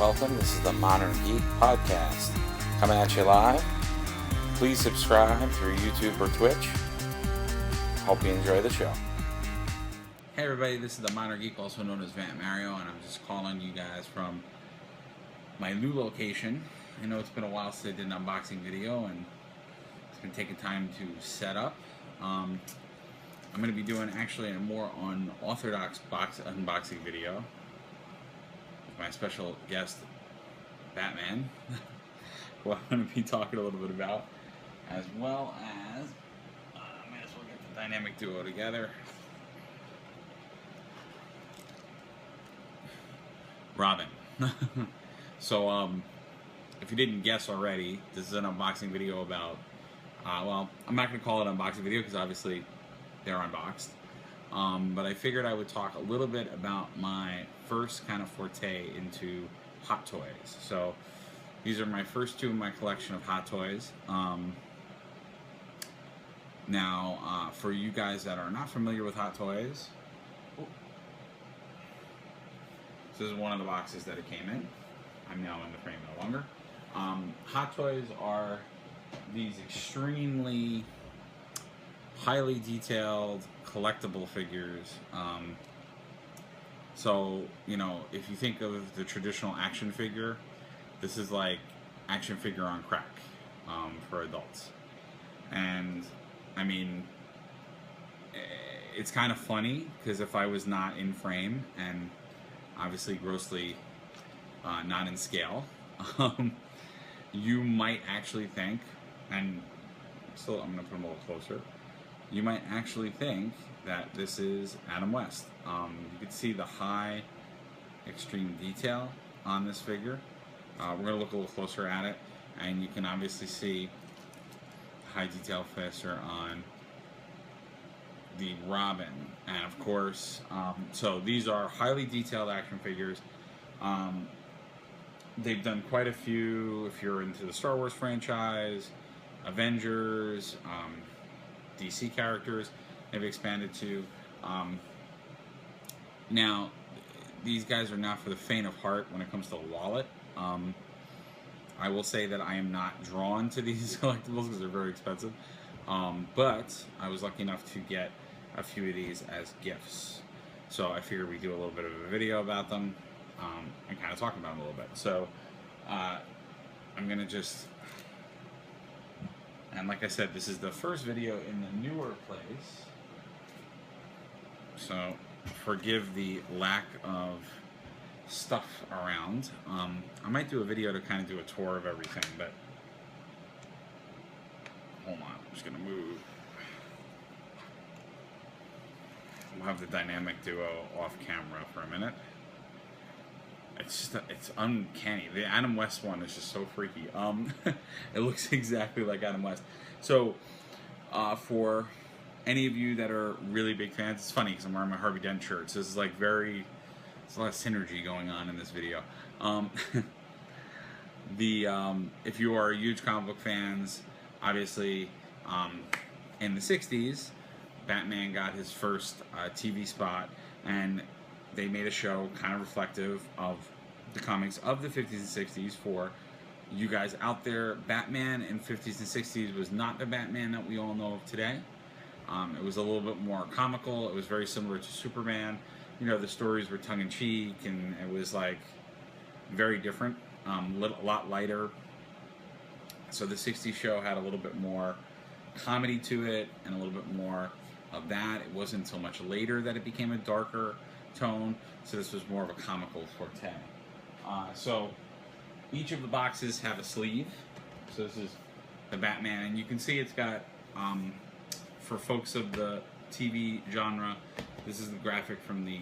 welcome. This is the Modern Geek Podcast, coming at you live. Please subscribe through YouTube or Twitch. Hope you enjoy the show. Hey everybody, this is the Modern Geek, also known as Vant Mario, and I'm just calling you guys from my new location. I know it's been a while since I did an unboxing video, and it's been taking time to set up. I'm going to be doing actually a more unorthodox unboxing video with my special guest, Batman, who I'm going to be talking a little bit about, as well as, I might as well get the dynamic duo together. Robin. So, if you didn't guess already, this is an unboxing video about, well, I'm not going to call it an unboxing video because obviously they're unboxed. But I figured I would talk a little bit about my first kind of forte into Hot Toys. So these are my first two in my collection of Hot Toys. Now, for you guys that are not familiar with Hot Toys, this is one of the boxes that it came in. I'm now in the frame no longer. Hot Toys are these extremely highly detailed collectible figures. So, you know, if you think of the traditional action figure, this is like action figure on crack for adults. And, I mean, it's kind of funny because if I was not in frame and obviously grossly not in scale, you might actually think, and still I'm going to put them a little closer, you might actually think that this is Adam West. You can see the high extreme detail on this figure. We're going to look a little closer at it, and you can obviously see high detail faster on the Robin. And of course, so these are highly detailed action figures. They've done quite a few, if you're into the Star Wars franchise, Avengers, DC characters they've expanded to. Now, these guys are not for the faint of heart when it comes to wallet. I will say that I am not drawn to these collectibles because they're very expensive. But I was lucky enough to get a few of these as gifts. So I figured we'd do a little bit of a video about them and kind of talk about them a little bit. So I'm going to just... And like I said, this is the first video in the newer place, so forgive the lack of stuff around. I might do a video to kind of do a tour of everything, but hold on, I'm just going to move. We'll have the dynamic duo off camera for a minute. It's uncanny. The Adam West one is just so freaky. It looks exactly like Adam West. So, for any of you that are really big fans, it's funny because I'm wearing my Harvey Dent shirt. So this is like there's a lot of synergy going on in this video. If you are huge comic book fans, obviously, in the '60s, Batman got his first TV spot, and they made a show kind of reflective of the comics of the 50s and 60s for you guys out there. Batman in 50s and 60s was not the Batman that we all know of today. It was a little bit more comical. It was very similar to Superman. You know, the stories were tongue-in-cheek, and it was like very different, a lot lighter. So the 60s show had a little bit more comedy to it and a little bit more of that. It wasn't until much later that it became a darker tone, so this was more of a comical forte. So each of the boxes have a sleeve. So this is the Batman, and you can see it's got, for folks of the TV genre, this is the graphic from the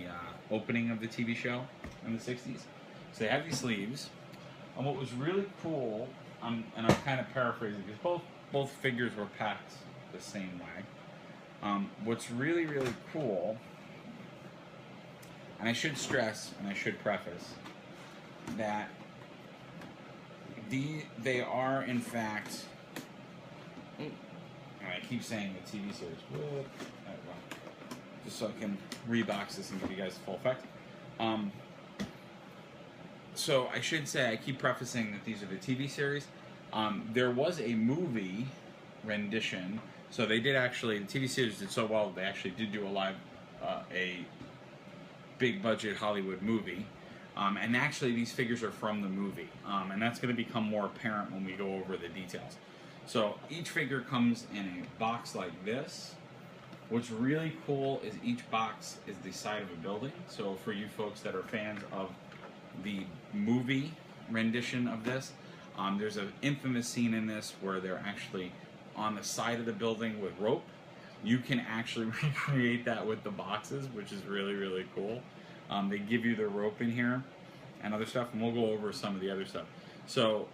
opening of the TV show in the 60s. So they have these sleeves, and what was really cool, and I'm kind of paraphrasing because both figures were packed the same way. What's really, really cool, and I should stress, and I should preface, that they are, in fact, and I keep saying the TV series, just so I can rebox this and give you guys the full effect. So I should say, I keep prefacing that these are the TV series. There was a movie rendition. So they did actually, the TV series did so well, they actually did do a big budget Hollywood movie. And actually, these figures are from the movie. And that's going to become more apparent when we go over the details. So each figure comes in a box like this. What's really cool is each box is the side of a building. So for you folks that are fans of the movie rendition of this, there's an infamous scene in this where they're actually on the side of the building with rope. You can actually recreate that with the boxes, which is really, really cool. They give you the rope in here and other stuff, and we'll go over some of the other stuff. So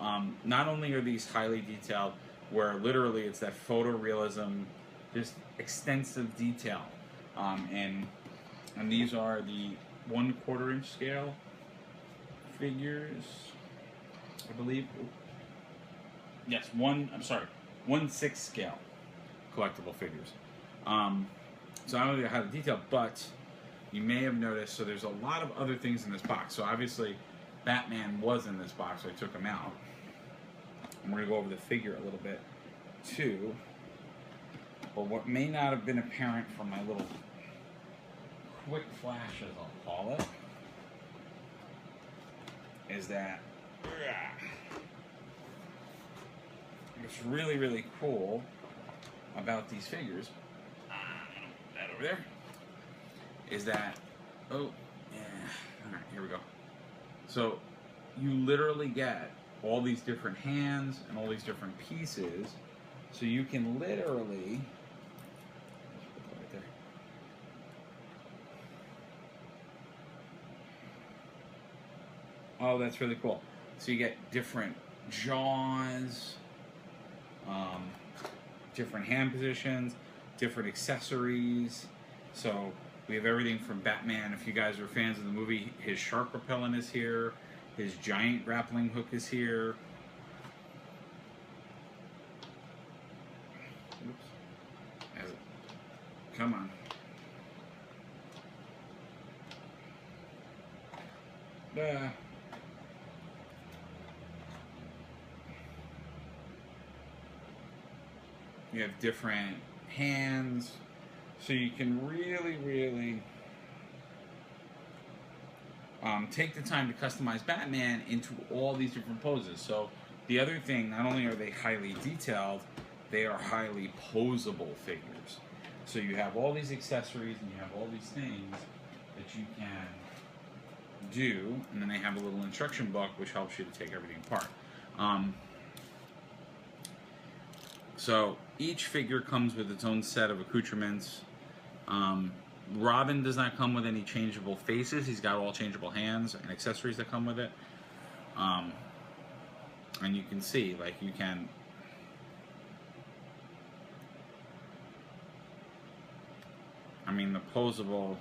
not only are these highly detailed, where literally it's that photorealism, just extensive detail, and these are the 1/4 inch scale figures, I believe. Yes, 1/6 scale collectible figures. So I don't know how to detail, but you may have noticed, so there's a lot of other things in this box. So obviously, Batman was in this box, so I took him out. And we're going to go over the figure a little bit, too. But what may not have been apparent from my little quick flashes, I'll call it, is that what's really, really cool about these figures, that over there, is that, oh, yeah, alright, here we go. So, you literally get all these different hands and all these different pieces, so you can literally, right there. Oh, that's really cool. So you get different jaws, different hand positions, different accessories. So we have everything from Batman. If you guys are fans of the movie, his shark repellent is here. His giant grappling hook is here. Oops. Come on. You have different hands, so you can really, really take the time to customize Batman into all these different poses. So the other thing, not only are they highly detailed, they are highly posable figures. So you have all these accessories and you have all these things that you can do, and then they have a little instruction book which helps you to take everything apart. So each figure comes with its own set of accoutrements. Robin does not come with any changeable faces. He's got all changeable hands and accessories that come with it. And you can see, like, you can I mean, the posable,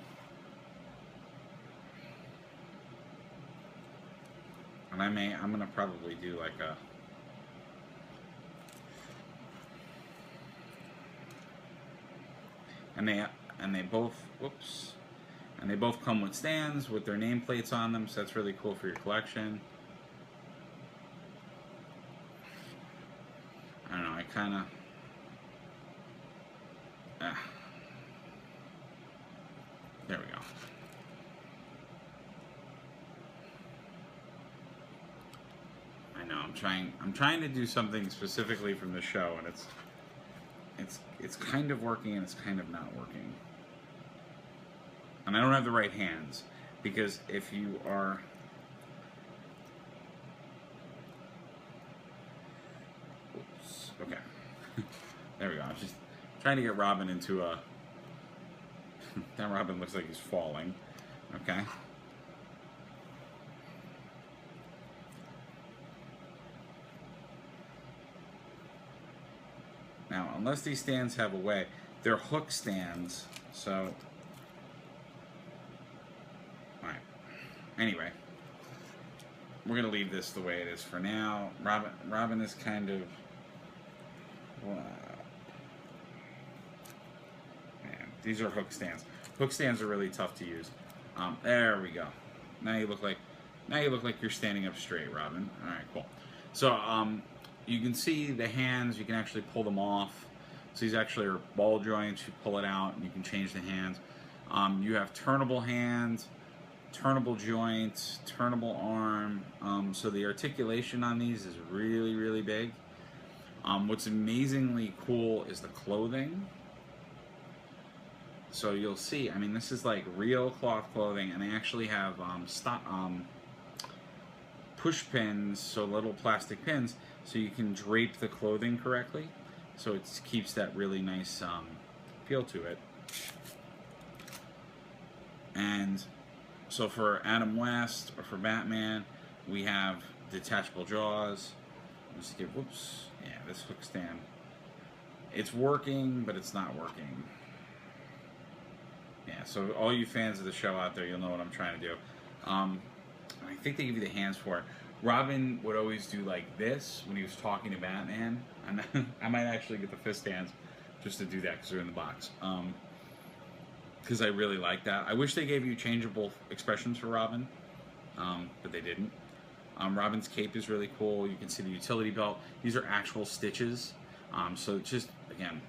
and I'm gonna probably do like a, and they both, whoops, and they both come with stands with their nameplates on them, so that's really cool for your collection. I don't know, I kind of, there we go. I know, I'm trying to do something specifically from the show, and it's kind of working and it's kind of not working. And I don't have the right hands, because if you are, oops, okay, there we go. I was just trying to get Robin into a, that Robin looks like he's falling, okay. Now, unless these stands have a way, they're hook stands, so, alright. Anyway, we're going to leave this the way it is for now. Robin is kind of, man, these are hook stands. Hook stands are really tough to use. There we go. Now you look like Now you look like you're standing up straight, Robin. All right, cool. So you can see the hands. You can actually pull them off. So these actually are ball joints. You pull it out, and you can change the hands. You have turnable hands, turnable joints, turnable arm. So the articulation on these is really, really big. What's amazingly cool is the clothing. So you'll see, I mean, this is like real cloth clothing, and they actually have push pins, so little plastic pins, so you can drape the clothing correctly. So it keeps that really nice feel to it. And so for Adam West or for Batman, we have detachable jaws. Let's get, whoops, yeah, this hook stand. It's working, but it's not working. Yeah, so all you fans of the show out there, you'll know what I'm trying to do. I think they give you the hands for it. Robin would always do like this when he was talking to Batman. I might actually get the fist hands just to do that because they're in the box. Because I really like that. I wish they gave you changeable expressions for Robin, but they didn't. Robin's cape is really cool. You can see the utility belt. These are actual stitches. So just, again,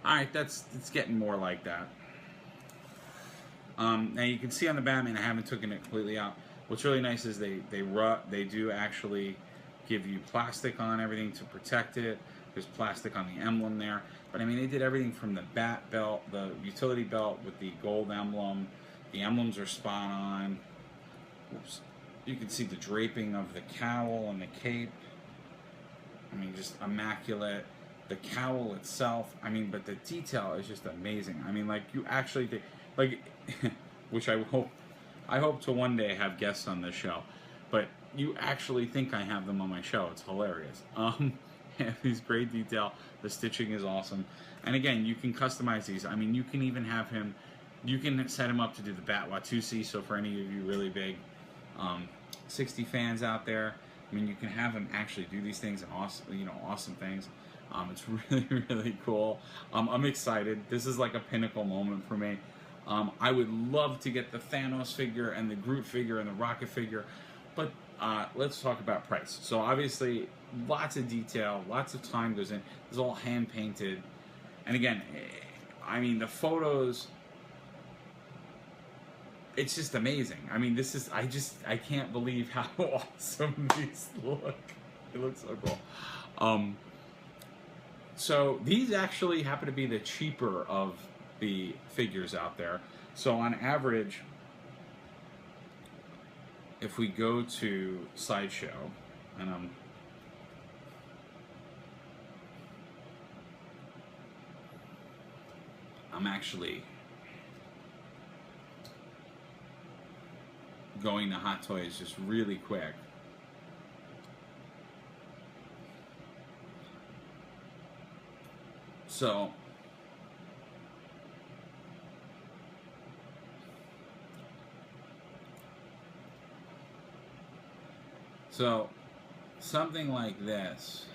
alright, it's getting more like that. Now you can see on the Batman, I haven't taken it completely out. What's really nice is they do actually give you plastic on everything to protect it. There's plastic on the emblem there. But I mean, they did everything from the bat belt, the utility belt with the gold emblem. The emblems are spot on. Oops. You can see the draping of the cowl and the cape. I mean, just immaculate. The cowl itself, I mean, but the detail is just amazing. I mean, like, you actually think, like, which I hope to one day have guests on this show, but you actually think I have them on my show. It's hilarious. These great detail. The stitching is awesome. And again, you can customize these. I mean, you can even have him, you can set him up to do the Bat Watusi. So for any of you really big 60 fans out there, I mean, you can have him actually do these things and awesome things. It's really, really cool. I'm excited. This is like a pinnacle moment for me. I would love to get the Thanos figure and the Groot figure and the Rocket figure, but let's talk about price. So obviously, lots of detail, lots of time goes in. It's all hand painted, and again, I mean, the photos. It's just amazing. I mean, I can't believe how awesome these look. It looks so cool. So these actually happen to be the cheaper of the figures out there. So on average, if we go to Sideshow, and I'm actually going to Hot Toys just really quick. So something like this.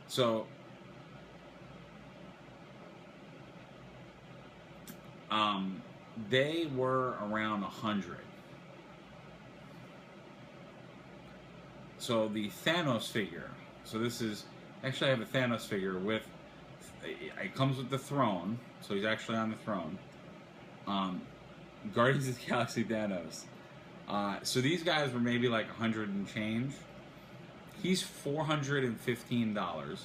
So they were around 100. So the Thanos figure. So this is actually, I have a Thanos figure with. It comes with the throne, so he's actually on the throne. Guardians of the Galaxy Thanos. So these guys were maybe like 100 and change. He's $415.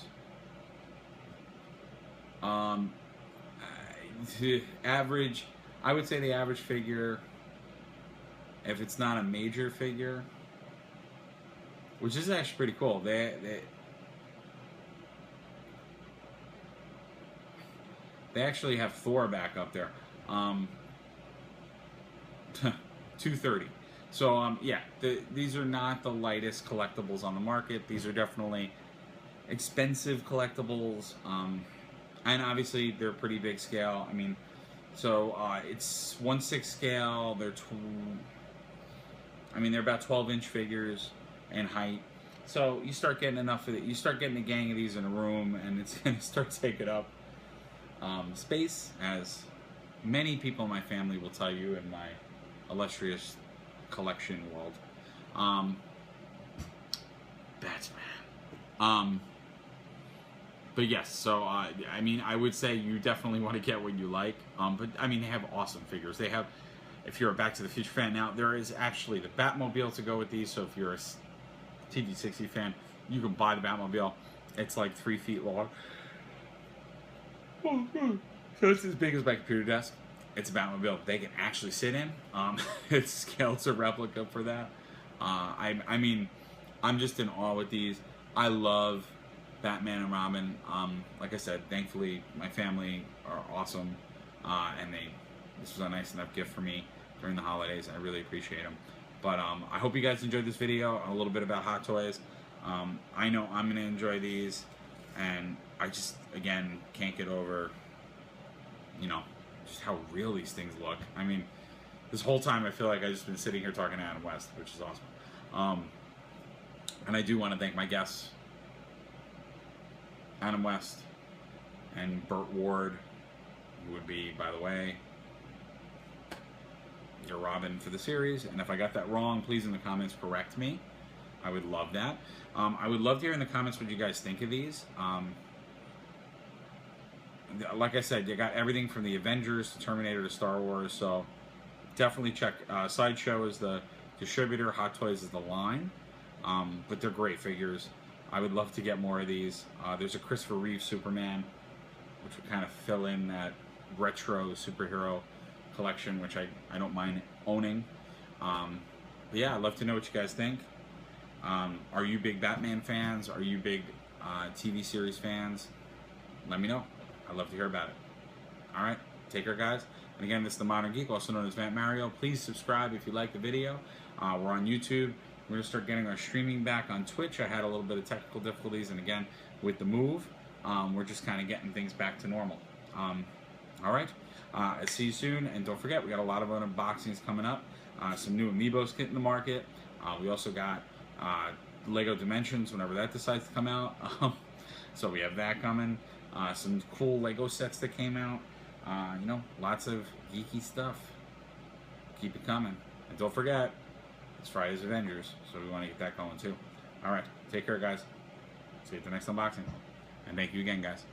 The average, I would say the average figure, if it's not a major figure, which is actually pretty cool. They actually have Thor back up there. 230. So yeah, these are not the lightest collectibles on the market. These are definitely expensive collectibles, and obviously they're pretty big scale. I mean, so it's 1/6 scale. They're about 12-inch figures in height. So you start getting enough of it. You start getting a gang of these in a room, and it's going to start taking up space, as many people in my family will tell you in my illustrious collection world. Batman. But yes, so I mean, I would say you definitely want to get what you like. But I mean, they have awesome figures. They have, if you're a Back to the Future fan, now there is actually the Batmobile to go with these. So if you're a TD60 fan, you can buy the Batmobile. It's like 3 feet long. So it's as big as my computer desk. It's a Batmobile they can actually sit in. It's scaled to replica for that. I mean, I'm just in awe with these. I love Batman and Robin. Like I said, thankfully my family are awesome, and this was a nice enough gift for me during the holidays. I really appreciate them. But I hope you guys enjoyed this video, a little bit about Hot Toys. I know I'm gonna enjoy these, and I just, again, can't get over, you know, just how real these things look. I mean, this whole time I feel like I've just been sitting here talking to Adam West, which is awesome. And I do want to thank my guests, Adam West and Burt Ward, who would be, by the way, your Robin for the series. And if I got that wrong, please in the comments correct me. I would love that. I would love to hear in the comments what you guys think of these. Like I said, you got everything from the Avengers to Terminator to Star Wars, so definitely check. Sideshow is the distributor, Hot Toys is the line, but they're great figures. I would love to get more of these. There's a Christopher Reeve Superman, which would kind of fill in that retro superhero collection, which I don't mind owning. But yeah, I'd love to know what you guys think. Are you big Batman fans? Are you big TV series fans? Let me know. I'd love to hear about it. All right, take care, guys. And again, this is The Modern Geek, also known as Matt Mario. Please subscribe if you like the video. We're on YouTube. We're going to start getting our streaming back on Twitch. I had a little bit of technical difficulties, and again, with the move, we're just kind of getting things back to normal. All right, I'll see you soon, and don't forget, we got a lot of unboxings coming up. Some new Amiibos hitting the market. We also got Lego Dimensions whenever that decides to come out. So we have that coming. Some cool Lego sets that came out. You know, lots of geeky stuff. Keep it coming. And don't forget, it's Friday's Avengers, so we want to get that going too. Alright, take care, guys. See you at the next unboxing. And thank you again, guys.